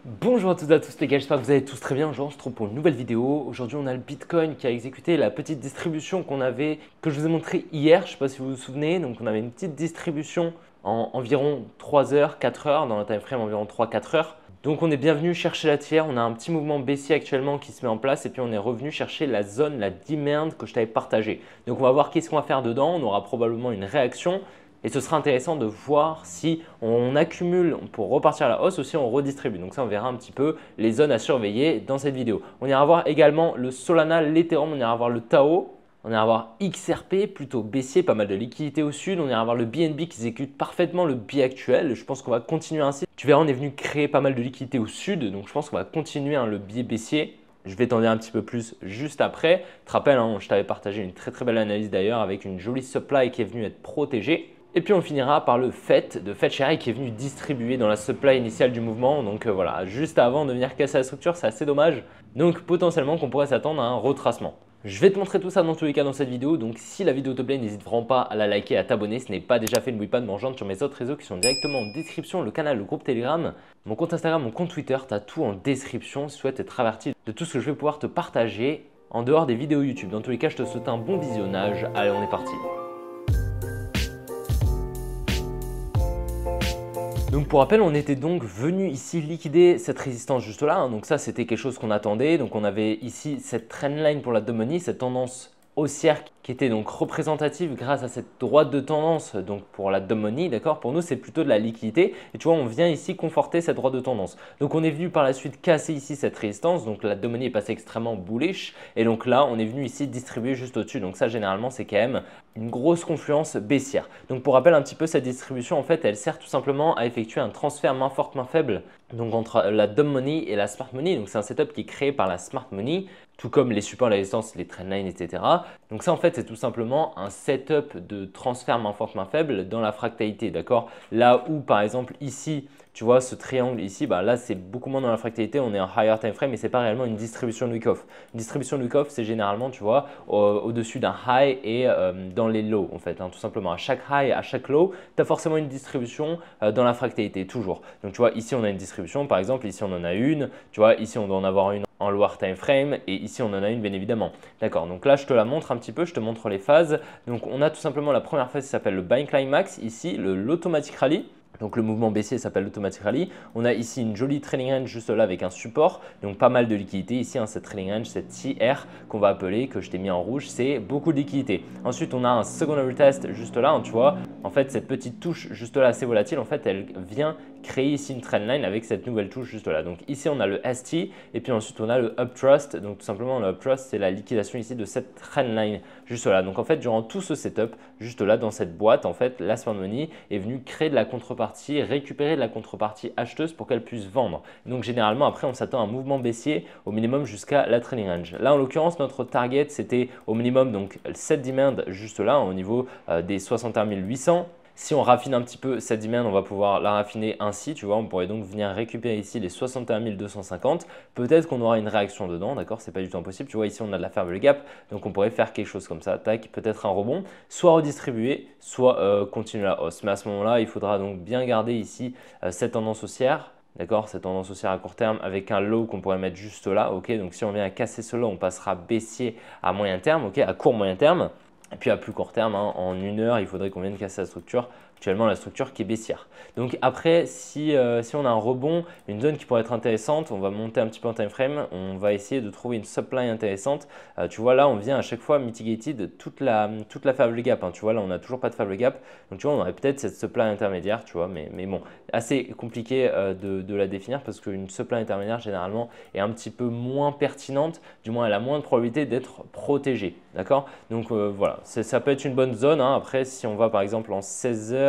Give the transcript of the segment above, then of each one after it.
Bonjour à toutes et à tous les gars, j'espère que vous allez tous très bien. Aujourd'hui on se retrouve pour une nouvelle vidéo. Aujourd'hui on a le Bitcoin qui a exécuté la petite distribution que je vous ai montré hier. Je ne sais pas si vous vous souvenez. Donc on avait une petite distribution en environ 3 heures, 4 heures, dans le time frame environ 3-4 heures. Donc on est bien venu chercher la tiers, on a un petit mouvement baissier actuellement qui se met en place et puis on est revenu chercher la zone, la demand que je t'avais partagée. Donc on va voir qu'est-ce qu'on va faire dedans, on aura probablement une réaction. Et ce sera intéressant de voir si on accumule pour repartir à la hausse ou si on redistribue. Donc ça, on verra un petit peu les zones à surveiller dans cette vidéo. On ira voir également le Solana, l'Ethereum, on ira voir le Tao. On ira voir XRP, plutôt baissier, pas mal de liquidités au sud. On ira voir le BNB qui exécute parfaitement le BI actuel. Je pense qu'on va continuer ainsi. Tu verras, on est venu créer pas mal de liquidités au sud. Donc je pense qu'on va continuer le BI baissier. Je vais t'en dire un petit peu plus juste après. Tu te rappelles, je t'avais partagé une très belle analyse d'ailleurs avec une jolie supply qui est venue être protégée. Et puis on finira par le FET de FedShare qui est venu distribuer dans la supply initiale du mouvement. Donc voilà, juste avant de venir casser la structure, c'est assez dommage. Donc potentiellement qu'on pourrait s'attendre à un retracement. Je vais te montrer tout ça dans tous les cas dans cette vidéo. Donc si la vidéo te plaît, n'hésite vraiment pas à la liker et à t'abonner. Ce n'est pas déjà fait, n'oublie pas de me rejoindre sur mes autres réseaux qui sont directement en description. Le canal, le groupe Telegram, mon compte Instagram, mon compte Twitter. Tu as tout en description si tu souhaites être averti de tout ce que je vais pouvoir te partager en dehors des vidéos YouTube. Dans tous les cas, je te souhaite un bon visionnage. Allez, on est parti. Donc pour rappel, on était donc venu ici liquider cette résistance juste là. Donc ça, c'était quelque chose qu'on attendait. Donc on avait ici cette trendline pour la money, cette tendance haussière qui était donc représentative grâce à cette droite de tendance donc pour la money, d'accord. Pour nous, c'est plutôt de la liquidité et tu vois, on vient ici conforter cette droite de tendance. Donc on est venu par la suite casser ici cette résistance. Donc la money est passée extrêmement bullish et donc là, on est venu ici distribuer juste au-dessus. Donc ça, généralement, c'est quand même une grosse confluence baissière. Donc pour rappel un petit peu, cette distribution, en fait, elle sert tout simplement à effectuer un transfert main forte, main faible donc entre la dumb money et la smart money. Donc c'est un setup qui est créé par la smart money, tout comme les supports, la résistance, les trendlines, etc. Donc ça, en fait, c'est tout simplement un setup de transfert main forte, main faible dans la fractalité, d'accord. Là où, par exemple, ici, tu vois, ce triangle ici, là, c'est beaucoup moins dans la fractalité, on est en higher time frame, mais ce n'est pas réellement une distribution de week-off. Une distribution de week-off, c'est généralement, tu vois, au-dessus d'un high et dans les lows, en fait, tout simplement. À chaque high, à chaque low, tu as forcément une distribution dans la fractalité, toujours. Donc, tu vois, ici, on a une distribution, par exemple, ici, on en a une, tu vois, ici, on doit en avoir une en lower time frame et ici, on en a une, bien évidemment. D'accord, donc là, je te la montre un petit peu, je te montre les phases. Donc, on a tout simplement la première phase qui s'appelle le Buying Climax, ici, l'automatic rally. Donc le mouvement baissier s'appelle l'automatic rally. On a ici une jolie trailing range juste là avec un support. Donc pas mal de liquidité. Ici, cette trailing range, cette TR qu'on va appeler, que je t'ai mis en rouge, c'est beaucoup de liquidité. Ensuite, on a un secondary test juste là. Tu vois, en fait, cette petite touche juste là assez volatile, en fait, elle vient créer ici une trendline avec cette nouvelle touche juste là. Donc ici, on a le ST et puis ensuite, on a le Uptrust. Donc tout simplement, le Uptrust, c'est la liquidation ici de cette trendline juste là. Donc en fait, durant tout ce setup, juste là dans cette boîte, en fait, la smart money est venue créer de la contrepartie, récupérer de la contrepartie acheteuse pour qu'elle puisse vendre. Et donc généralement, après, on s'attend à un mouvement baissier au minimum jusqu'à la trailing range. Là, en l'occurrence, notre target, c'était au minimum donc cette demand juste là au niveau des 61 800. Si on raffine un petit peu cette demand, on va pouvoir la raffiner ainsi, tu vois, on pourrait donc venir récupérer ici les 61 250. Peut-être qu'on aura une réaction dedans, d'accord, c'est pas du tout impossible. Tu vois, ici, on a de la fair gap, donc on pourrait faire quelque chose comme ça, tac, peut-être un rebond, soit redistribuer, soit continuer la hausse. Mais à ce moment-là, il faudra donc bien garder ici cette tendance haussière. D'accord, cette tendance haussière à court terme avec un low qu'on pourrait mettre juste là, ok. Donc si on vient à casser ce low, on passera baissier à moyen terme, ok, à court moyen terme. Et puis à plus court terme, en une heure, il faudrait qu'on vienne casser la structure. Actuellement, la structure qui est baissière. Donc après, si on a un rebond, une zone qui pourrait être intéressante, on va monter un petit peu en time frame. On va essayer de trouver une supply intéressante. Tu vois, là, on vient à chaque fois mitigated toute la faible gap. Tu vois, là, on n'a toujours pas de faible gap. Donc tu vois, on aurait peut-être cette supply intermédiaire, tu vois, mais bon, assez compliqué de la définir parce qu'une supply intermédiaire, généralement, est un petit peu moins pertinente. Du moins, elle a moins de probabilité d'être protégée. D'accord. Donc voilà, ça peut être une bonne zone. Après, si on va par exemple en 16 heures,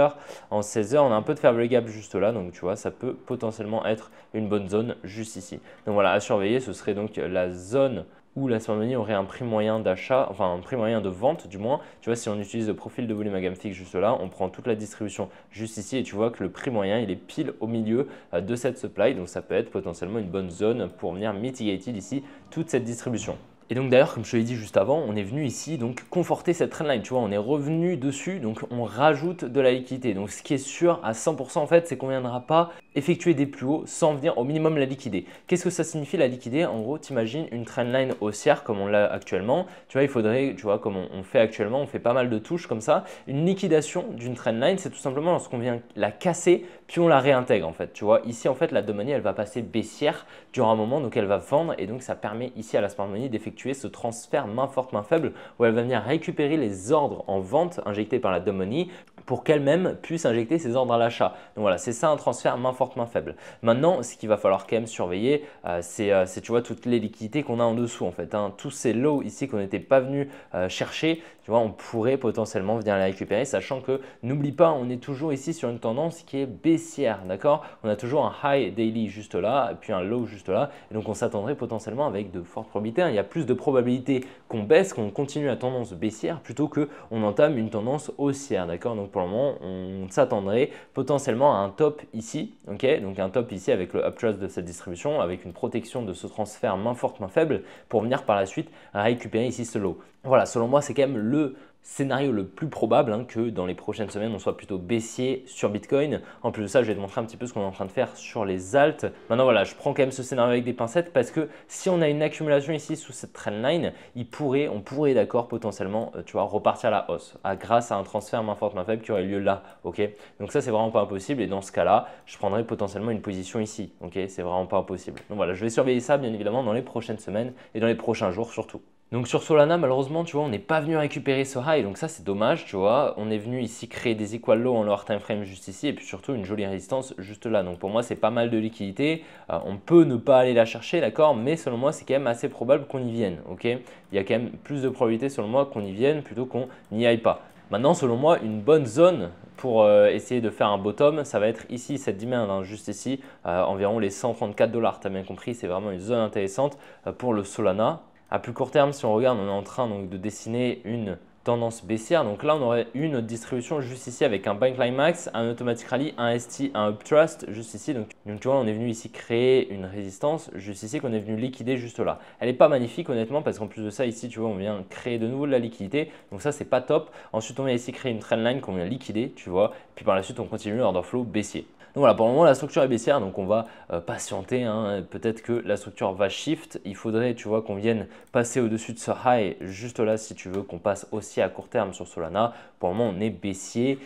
on a un peu de faible gap juste là. Donc tu vois, ça peut potentiellement être une bonne zone juste ici. Donc voilà, à surveiller, ce serait donc la zone où la smart money aurait un prix moyen d'achat, enfin un prix moyen de vente du moins. Tu vois, si on utilise le profil de volume à gamme fixe juste là, on prend toute la distribution juste ici et tu vois que le prix moyen, il est pile au milieu de cette supply. Donc ça peut être potentiellement une bonne zone pour venir mitigated ici toute cette distribution. Et donc d'ailleurs, comme je te l'ai dit juste avant, on est venu ici donc conforter cette trendline. Tu vois, on est revenu dessus, donc on rajoute de la liquidité. Donc ce qui est sûr à 100% en fait, c'est qu'on ne viendra pas effectuer des plus hauts sans venir au minimum la liquider. Qu'est-ce que ça signifie la liquider? En gros, t'imagines une trendline haussière comme on l'a actuellement. Tu vois, il faudrait, tu vois, comme on fait actuellement, on fait pas mal de touches comme ça. Une liquidation d'une trendline, c'est tout simplement lorsqu'on vient la casser, puis on la réintègre en fait. Tu vois, ici en fait, la money, elle va passer baissière durant un moment, donc elle va vendre et donc ça permet ici à la smart money d'effectuer ce transfert main forte, main faible où elle va venir récupérer les ordres en vente injectés par la money pour qu'elle-même puisse injecter ses ordres à l'achat. Donc voilà, c'est ça un transfert main forte, main faible. Maintenant, ce qu'il va falloir quand même surveiller, c'est tu vois toutes les liquidités qu'on a en dessous en fait. Hein. Tous ces lows ici qu'on n'était pas venu chercher, tu vois, on pourrait potentiellement venir les récupérer, sachant que n'oublie pas, on est toujours ici sur une tendance qui est baissière, d'accord? On a toujours un high daily juste là, et puis un low juste là, et donc on s'attendrait potentiellement avec de fortes probabilités. Hein. Il y a plus de probabilités qu'on baisse, qu'on continue la tendance baissière plutôt qu'on entame une tendance haussière, d'accord? Donc pour le moment, on s'attendrait potentiellement à un top ici, ok? Donc un top ici avec le uptrust de cette distribution, avec une protection de ce transfert main forte, main faible pour venir par la suite récupérer ici ce low. Voilà, selon moi, c'est quand même le scénario le plus probable hein, que dans les prochaines semaines, on soit plutôt baissier sur Bitcoin. En plus de ça, je vais te montrer un petit peu ce qu'on est en train de faire sur les alts. Maintenant, voilà, je prends quand même ce scénario avec des pincettes parce que si on a une accumulation ici sous cette trendline, on pourrait d'accord, potentiellement, tu vois, repartir à la hausse grâce à un transfert main forte, main faible qui aurait lieu là, ok? Donc ça, c'est vraiment pas impossible et dans ce cas-là, je prendrais potentiellement une position ici, ok? C'est vraiment pas impossible. Donc voilà, je vais surveiller ça bien évidemment dans les prochaines semaines et dans les prochains jours surtout. Donc sur Solana, malheureusement, tu vois, on n'est pas venu récupérer ce high, donc ça c'est dommage, tu vois. On est venu ici créer des equal low en lower time frame juste ici et puis surtout une jolie résistance juste là. Donc pour moi, c'est pas mal de liquidité. On peut ne pas aller la chercher, d'accord, mais selon moi, c'est quand même assez probable qu'on y vienne, ok. Il y a quand même plus de probabilité selon moi qu'on y vienne plutôt qu'on n'y aille pas. Maintenant, selon moi, une bonne zone pour essayer de faire un bottom, ça va être ici, cette demand, hein, juste ici, environ les 134 $. Tu as bien compris, c'est vraiment une zone intéressante pour le Solana. À plus court terme, si on regarde, on est en train donc, de dessiner une tendance baissière. Donc là, on aurait une distribution juste ici avec un buy climax, un automatic rally, un ST, un uptrust juste ici. Donc tu vois, on est venu ici créer une résistance juste ici qu'on est venu liquider juste là. Elle n'est pas magnifique honnêtement parce qu'en plus de ça, ici, tu vois, on vient créer de nouveau de la liquidité. Donc ça, c'est pas top. Ensuite, on vient ici créer une trendline qu'on vient liquider, tu vois. Puis par la suite, on continue l'order flow baissier. Donc voilà, pour le moment, la structure est baissière, donc on va patienter. Hein. Peut-être que la structure va shift. Il faudrait, tu vois, qu'on vienne passer au-dessus de ce high juste là si tu veux qu'on passe aussi à court terme sur Solana. Pour le moment, on est baissier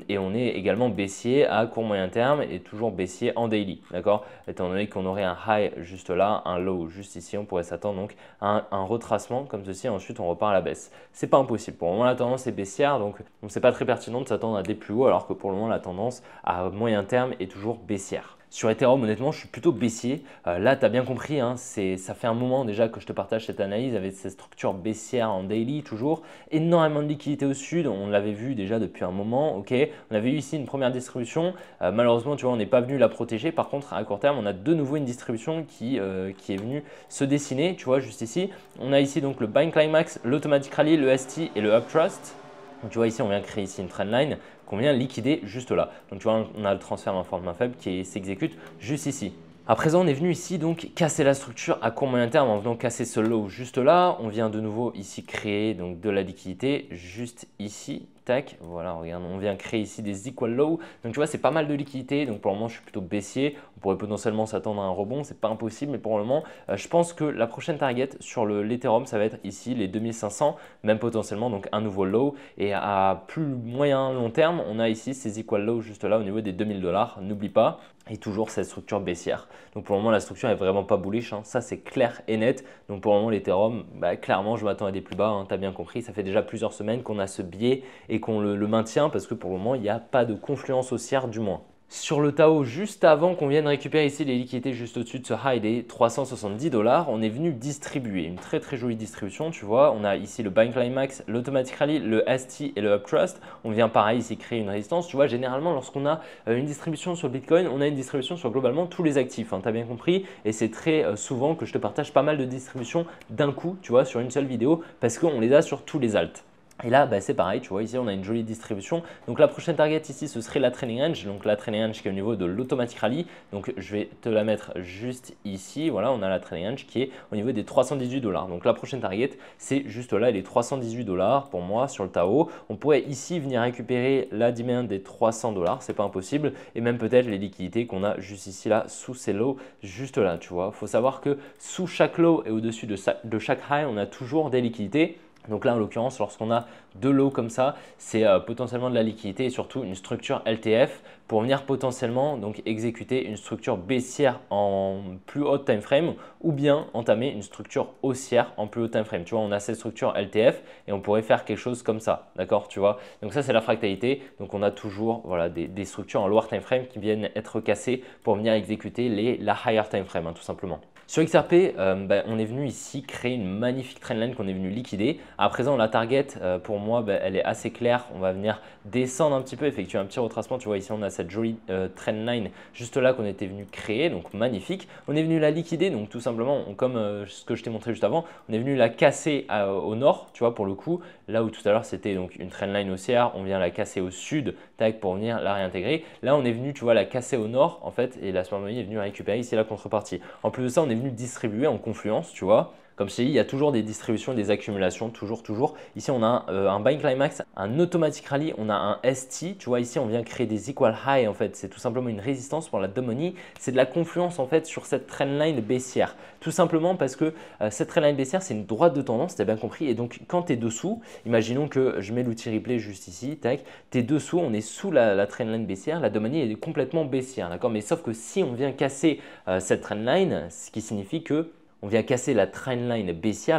et on est également baissier à court moyen terme et toujours baissier en daily, d'accord? Étant donné qu'on aurait un high juste là, un low juste ici, on pourrait s'attendre donc à un retracement comme ceci. Ensuite, on repart à la baisse. C'est pas impossible. Pour le moment, la tendance est baissière, donc c'est pas très pertinent de s'attendre à des plus hauts alors que pour le moment, la tendance à moyen terme est toujours baissière. Sur Ethereum, honnêtement, je suis plutôt baissier. Là, tu as bien compris, hein, ça fait un moment déjà que je te partage cette analyse avec cette structure baissière en daily, toujours. Énormément de liquidité au sud, on l'avait vu déjà depuis un moment. Ok, on avait eu ici une première distribution. Malheureusement, tu vois, on n'est pas venu la protéger. Par contre, à court terme, on a de nouveau une distribution qui est venue se dessiner. Tu vois, juste ici. On a ici donc le Buying Climax, l'Automatic Rally, le ST et le Uptrust. Donc, tu vois, ici, on vient créer ici une trendline qu'on vient liquider juste là. Donc, tu vois, on a le transfert main forte, main faible qui s'exécute juste ici. À présent, on est venu ici donc casser la structure à court moyen terme en venant casser ce low juste là. On vient de nouveau ici créer donc de la liquidité juste ici. Tac, voilà, regarde, on vient créer ici des equal low. Donc tu vois, c'est pas mal de liquidité. Donc pour le moment, je suis plutôt baissier. On pourrait potentiellement s'attendre à un rebond, c'est pas impossible, mais pour le moment, je pense que la prochaine target sur l'Ethereum, ça va être ici les 2500, même potentiellement donc un nouveau low. Et à plus moyen long terme, on a ici ces equal low juste là au niveau des 2000 $. N'oublie pas. Et toujours cette structure baissière. Donc pour le moment, la structure est vraiment pas bullish. Hein. Ça, c'est clair et net. Donc pour le moment, l'Ethereum, clairement, je m'attends à des plus bas. Hein. Tu as bien compris. Ça fait déjà plusieurs semaines qu'on a ce biais et qu'on le maintient parce que pour le moment, il n'y a pas de confluence haussière du moins. Sur le Tao, juste avant qu'on vienne récupérer ici les liquidités juste au-dessus de ce high des 370 $, on est venu distribuer une très très jolie distribution, tu vois. On a ici le Buying Climax, l'Automatic Rally, le ST et le Uptrust. On vient pareil ici créer une résistance. Tu vois, généralement, lorsqu'on a une distribution sur Bitcoin, on a une distribution sur globalement tous les actifs. Hein, tu as bien compris. Et c'est très souvent que je te partage pas mal de distributions d'un coup, tu vois, sur une seule vidéo parce qu'on les a sur tous les alts. Et là, bah, c'est pareil, tu vois, ici on a une jolie distribution. Donc la prochaine target ici, ce serait la trailing range. Donc la trailing range qui est au niveau de l'automatic rally. Donc je vais te la mettre juste ici. Voilà, on a la trailing range qui est au niveau des 318 $. Donc la prochaine target, c'est juste là, les 318 $ pour moi sur le Tao. On pourrait ici venir récupérer la demand des 300 $, c'est pas impossible. Et même peut-être les liquidités qu'on a juste ici là, sous ces lows, juste là, tu vois. Il faut savoir que sous chaque low et au-dessus de chaque high, on a toujours des liquidités. Donc là, en l'occurrence, lorsqu'on a deux lots comme ça, c'est potentiellement de la liquidité et surtout une structure LTF pour venir potentiellement donc exécuter une structure baissière en plus haute time frame ou bien entamer une structure haussière en plus haute time frame. Tu vois, on a cette structure LTF et on pourrait faire quelque chose comme ça, d'accord, tu vois. Donc ça, c'est la fractalité. Donc on a toujours voilà, des structures en lower time frame qui viennent être cassées pour venir exécuter la higher time frame, hein, tout simplement. Sur XRP, on est venu ici créer une magnifique trendline qu'on est venu liquider. À présent, la target, pour moi, elle est assez claire. On va venir descendre un petit peu, effectuer un petit retracement. Tu vois, ici, on a cette jolie trendline juste là qu'on était venu créer, donc magnifique. On est venu la liquider, donc tout simplement, comme ce que je t'ai montré juste avant, on est venu la casser au nord, tu vois, pour le coup. Là où tout à l'heure, c'était donc une trendline haussière, on vient la casser au sud, tac, pour venir la réintégrer. Là, on est venu, tu vois, la casser au nord, en fait, et la smart money est venue récupérer ici la contrepartie. En plus de ça, on est venu distribuer en confluence, tu vois. Comme je t'ai dit, il y a toujours des distributions, des accumulations, toujours. Ici, on a un buying climax, un automatic rally, on a un ST. Tu vois, ici, on vient créer des equal high. En fait, c'est tout simplement une résistance pour la dumb money. C'est de la confluence en fait sur cette trendline baissière. Tout simplement parce que cette trendline baissière, c'est une droite de tendance, tu as bien compris. Et donc, quand tu es dessous, imaginons que je mets l'outil replay juste ici, tac, tu es dessous, on est sous la trendline baissière. La dumb money est complètement baissière, d'accord. Mais sauf que si on vient casser cette trendline, ce qui signifie que on vient casser la trendline baissière,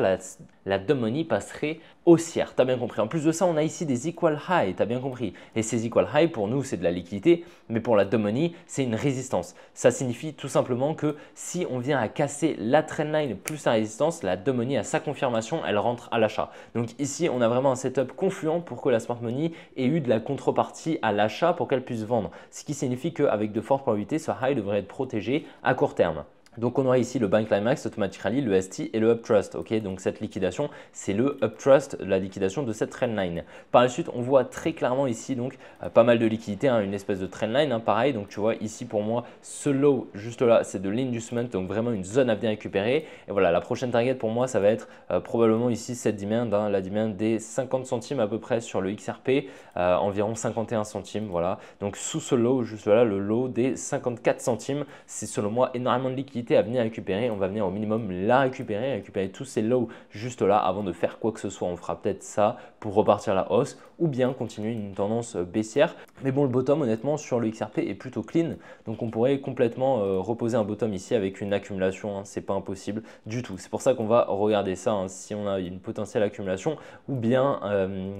la dumb money passerait haussière. Tu as bien compris. En plus de ça, on a ici des equal high, tu as bien compris. Et ces equal high, pour nous, c'est de la liquidité, mais pour la dumb money, c'est une résistance. Ça signifie tout simplement que si on vient à casser la trendline plus la résistance, la dumb money à sa confirmation, elle rentre à l'achat. Donc ici, on a vraiment un setup confluent pour que la smart money ait eu de la contrepartie à l'achat pour qu'elle puisse vendre. Ce qui signifie qu'avec de fortes probabilités, ce high devrait être protégé à court terme. Donc on aura ici le buying climax, automatic rally, le ST et le uptrust. Donc cette liquidation, c'est le uptrust, la liquidation de cette trendline. Par la suite, on voit très clairement ici donc pas mal de liquidité, hein, une espèce de trendline, pareil. Donc tu vois ici pour moi, ce low juste là, c'est de l'inducement, donc vraiment une zone à venir récupérer. Et voilà, la prochaine target pour moi, ça va être probablement ici cette demand, la demand des 50 centimes à peu près sur le XRP, environ 51 centimes. Voilà. Donc sous ce low juste là, le low des 54 centimes, c'est selon moi énormément de liquidité à venir récupérer. On va venir au minimum la récupérer tous ces lows juste là avant de faire quoi que ce soit. On fera peut-être ça pour repartir à la hausse ou bien continuer une tendance baissière. Mais bon, le bottom honnêtement sur le XRP est plutôt clean. Donc on pourrait complètement reposer un bottom ici avec une accumulation. Hein, c'est pas impossible du tout. C'est pour ça qu'on va regarder ça si on a une potentielle accumulation ou bien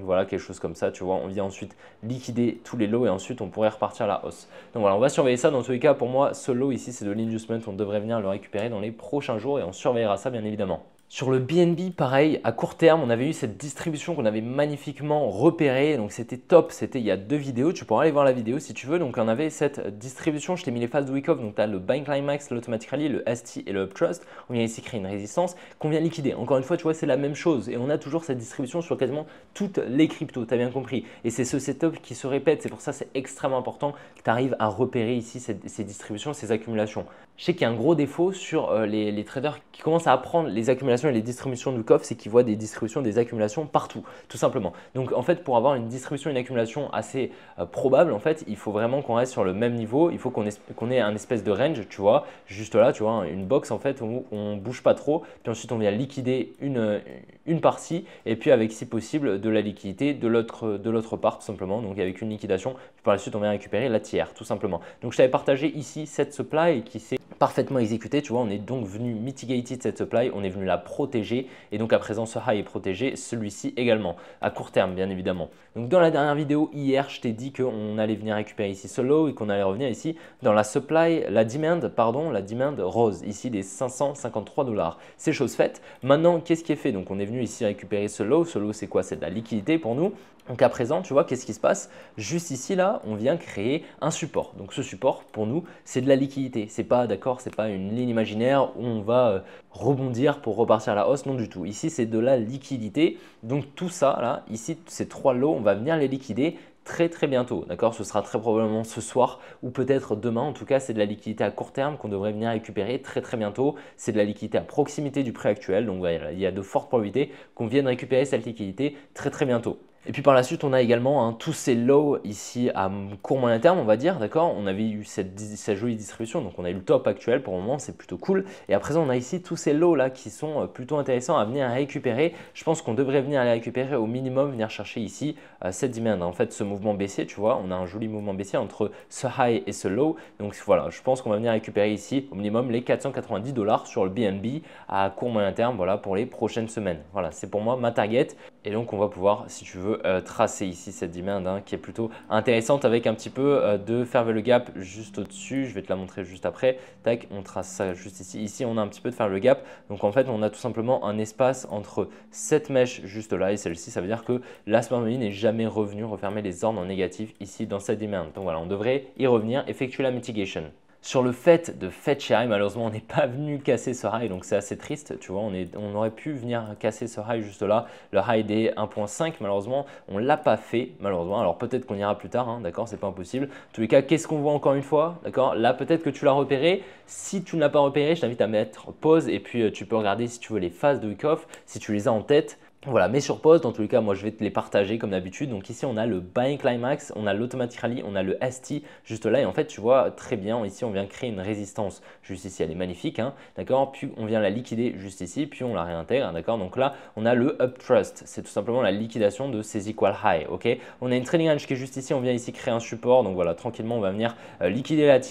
voilà quelque chose comme ça. Tu vois, on vient ensuite liquider tous les lows et ensuite on pourrait repartir à la hausse. Donc voilà, on va surveiller ça. Dans tous les cas, pour moi, ce low ici, c'est de l'inducement. On devrait venir le récupérer dans les prochains jours et on surveillera ça bien évidemment. Sur le BNB, pareil, à court terme, on avait eu cette distribution qu'on avait magnifiquement repérée. Donc c'était top, c'était il y a 2 vidéos. Tu pourras aller voir la vidéo si tu veux. Donc on avait cette distribution, je t'ai mis les phases de week-off. Donc tu as le buying climax, l'automatic rally, le ST et le uptrust. On vient ici créer une résistance qu'on vient liquider. Encore une fois, tu vois, c'est la même chose. Et on a toujours cette distribution sur quasiment toutes les cryptos. Tu as bien compris. Et c'est ce setup qui se répète. C'est pour ça que c'est extrêmement important que tu arrives à repérer ici ces distributions, ces accumulations. Je sais qu'il y a un gros défaut sur les traders qui commencent à apprendre les accumulations et les distributions de week-off, c'est qu'ils voient des distributions, des accumulations partout, tout simplement. Donc en fait, pour avoir une distribution, une accumulation assez probable, en fait, il faut vraiment qu'on reste sur le même niveau. Il faut qu'on ait un espèce de range, tu vois, juste là, tu vois, une box en fait où on ne bouge pas trop. Puis ensuite, on vient liquider une partie et puis avec si possible de la liquidité de l'autre part, tout simplement. Donc avec une liquidation, puis par la suite, on vient récupérer la tiers, tout simplement. Donc je t'avais partagé ici cette supply qui s'est parfaitement exécutée. Tu vois, on est donc venu mitigater cette supply, on est venu la protéger et donc à présent ce high est protégé, celui-ci également, à court terme bien évidemment. Donc dans la dernière vidéo hier, je t'ai dit qu'on allait venir récupérer ici ce low et qu'on allait revenir ici dans la supply, la demand rose, ici des 553 $. C'est chose faite. Maintenant, qu'est-ce qui est fait? Donc on est venu ici récupérer ce low c'est quoi? C'est de la liquidité pour nous. Donc à présent, tu vois, qu'est-ce qui se passe? Juste ici, là, on vient créer un support. Donc ce support, pour nous, c'est de la liquidité. C'est pas, d'accord, c'est pas une ligne imaginaire où on va rebondir pour repartir à la hausse, non du tout. Ici, c'est de la liquidité. Donc tout ça, là, ici, ces 3 lots, on va venir les liquider très bientôt, d'accord? Ce sera très probablement ce soir ou peut-être demain. En tout cas, c'est de la liquidité à court terme qu'on devrait venir récupérer très bientôt. C'est de la liquidité à proximité du prix actuel. Donc voilà, il y a de fortes probabilités qu'on vienne récupérer cette liquidité très bientôt. Et puis par la suite, on a également tous ces lows ici à court moyen terme, on va dire, d'accord? On avait eu cette jolie distribution, donc on a eu le top actuel pour le moment, c'est plutôt cool. Et à présent, on a ici tous ces lows là qui sont plutôt intéressants à venir récupérer. Je pense qu'on devrait venir les récupérer au minimum, venir chercher ici cette demand. En fait, ce mouvement baissier, tu vois, on a un joli mouvement baissier entre ce high et ce low. Donc voilà, je pense qu'on va venir récupérer ici au minimum les 490 $ sur le BNB à court moyen terme, voilà, pour les prochaines semaines. Voilà, c'est pour moi ma target. Et donc, on va pouvoir, si tu veux, tracer ici cette demand qui est plutôt intéressante avec un petit peu de fair value gap juste au-dessus. Je vais te la montrer juste après. Tac, on trace ça juste ici. Ici, on a un petit peu de fair value gap. Donc, en fait, on a tout simplement un espace entre cette mèche juste là et celle-ci. Ça veut dire que la smart money n'est jamais revenue refermer les ordres en négatif ici dans cette demand. Donc, voilà, on devrait y revenir, effectuer la mitigation. Sur le fait de fetch high, malheureusement, on n'est pas venu casser ce high, donc c'est assez triste. Tu vois, on aurait pu venir casser ce high juste là, le high des 1.5. Malheureusement, on ne l'a pas fait, malheureusement. Alors peut-être qu'on ira plus tard, hein, d'accord, c'est pas impossible. En tous les cas, qu'est-ce qu'on voit encore une fois, d'accord? Là, peut-être que tu l'as repéré. Si tu ne l'as pas repéré, je t'invite à mettre pause et puis tu peux regarder si tu veux les phases de week-off, si tu les as en tête. Voilà, mets sur pause. Dans tous les cas, moi je vais te les partager comme d'habitude. Donc ici, on a le Buying Climax, on a l'Automatic Rally, on a le ST juste là. Et en fait, tu vois très bien, ici, on vient créer une résistance juste ici. Elle est magnifique, hein, d'accord? Puis on vient la liquider juste ici, puis on la réintègre, hein, d'accord? Donc là, on a le Up Trust. C'est tout simplement la liquidation de ces Equal High, ok? On a une Trading Range qui est juste ici. On vient ici créer un support. Donc voilà, tranquillement, on va venir liquider la TR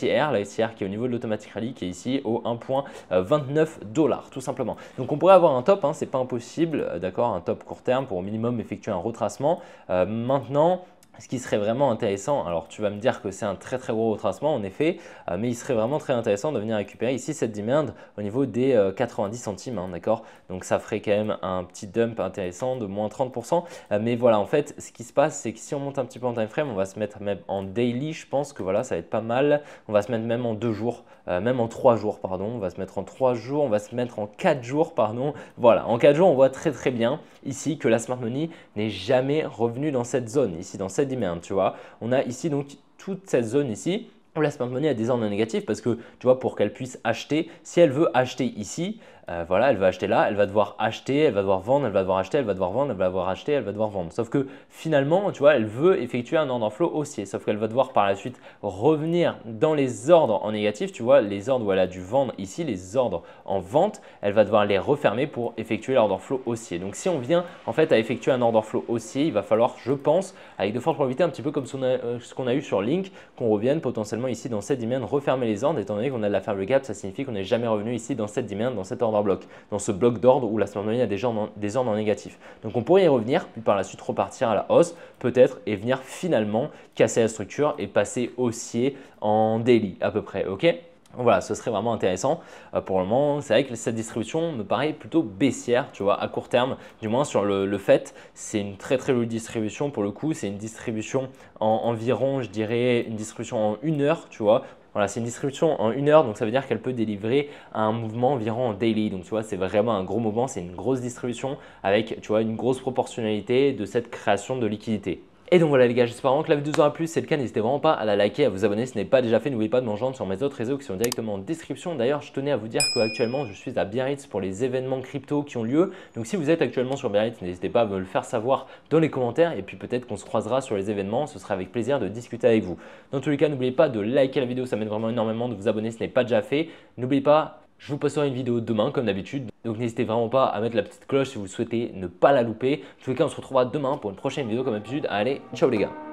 qui est au niveau de l'Automatic Rally, qui est ici au 1.29 $, tout simplement. Donc on pourrait avoir un top, hein, c'est pas impossible, d'accord? Un top court terme pour au minimum effectuer un retracement. Maintenant, ce qui serait vraiment intéressant, alors tu vas me dire que c'est un très gros retracement en effet, mais il serait vraiment très intéressant de venir récupérer ici cette demand au niveau des 90 centimes, hein, d'accord? Donc ça ferait quand même un petit dump intéressant de moins 30%. Mais voilà, en fait, ce qui se passe, c'est que si on monte un petit peu en time frame, on va se mettre même en daily, je pense que voilà, ça va être pas mal. On va se mettre même en 2 jours, même en 3 jours, pardon. On va se mettre en 3 jours, on va se mettre en 4 jours, pardon. Voilà, en 4 jours, on voit très bien ici que la smart money n'est jamais revenue dans cette zone, ici dans cette demand, tu vois. On a ici donc toute cette zone ici où la smart money a des ordres négatifs parce que tu vois, pour qu'elle puisse acheter, si elle veut acheter ici, voilà, elle va acheter là, elle va devoir acheter, elle va devoir vendre, elle va devoir acheter, elle va devoir vendre, elle va devoir acheter, elle va devoir vendre. Sauf que finalement, tu vois, elle veut effectuer un ordre en flow haussier. Sauf qu'elle va devoir par la suite revenir dans les ordres en négatif. Tu vois, les ordres où elle a dû vendre ici, les ordres en vente, elle va devoir les refermer pour effectuer l'ordre en flow haussier. Donc si on vient en fait à effectuer un ordre en flow haussier, il va falloir, je pense, avec de fortes probabilités, un petit peu comme ce qu'on a eu sur Link, qu'on revienne potentiellement ici dans cette demand, refermer les ordres. Étant donné qu'on a de la fair value gap, ça signifie qu'on n'est jamais revenu ici dans cette demand, dans cet ordre bloc, dans ce bloc d'ordre où la smart money a des ordres en négatif. Donc on pourrait y revenir, puis par la suite repartir à la hausse, peut-être, et venir finalement casser la structure et passer haussier en daily à peu près, ok? Voilà, ce serait vraiment intéressant. Pour le moment, c'est vrai que cette distribution me paraît plutôt baissière, tu vois, à court terme, du moins sur le fait. C'est une très jolie distribution pour le coup. C'est une distribution en environ, je dirais, une distribution en 1 heure, tu vois. Voilà, c'est une distribution en 1 heure, donc ça veut dire qu'elle peut délivrer un mouvement environ en daily. Donc tu vois, c'est vraiment un gros mouvement, c'est une grosse distribution avec, tu vois, une grosse proportionnalité de cette création de liquidité. Et donc voilà les gars, j'espère vraiment que la vidéo vous aura plu. Si c'est le cas, n'hésitez vraiment pas à la liker, à vous abonner si ce n'est pas déjà fait. N'oubliez pas de me rejoindre sur mes autres réseaux qui sont directement en description. D'ailleurs, je tenais à vous dire qu'actuellement, je suis à Biarritz pour les événements crypto qui ont lieu. Donc si vous êtes actuellement sur Biarritz, n'hésitez pas à me le faire savoir dans les commentaires. Et puis peut-être qu'on se croisera sur les événements. Ce sera avec plaisir de discuter avec vous. Dans tous les cas, n'oubliez pas de liker la vidéo, ça m'aide vraiment énormément. De vous abonner si ce n'est pas déjà fait. N'oubliez pas, je vous posterai une vidéo demain comme d'habitude. Donc n'hésitez vraiment pas à mettre la petite cloche si vous souhaitez ne pas la louper. En tous les cas, on se retrouvera demain pour une prochaine vidéo comme d'habitude. Allez, ciao les gars!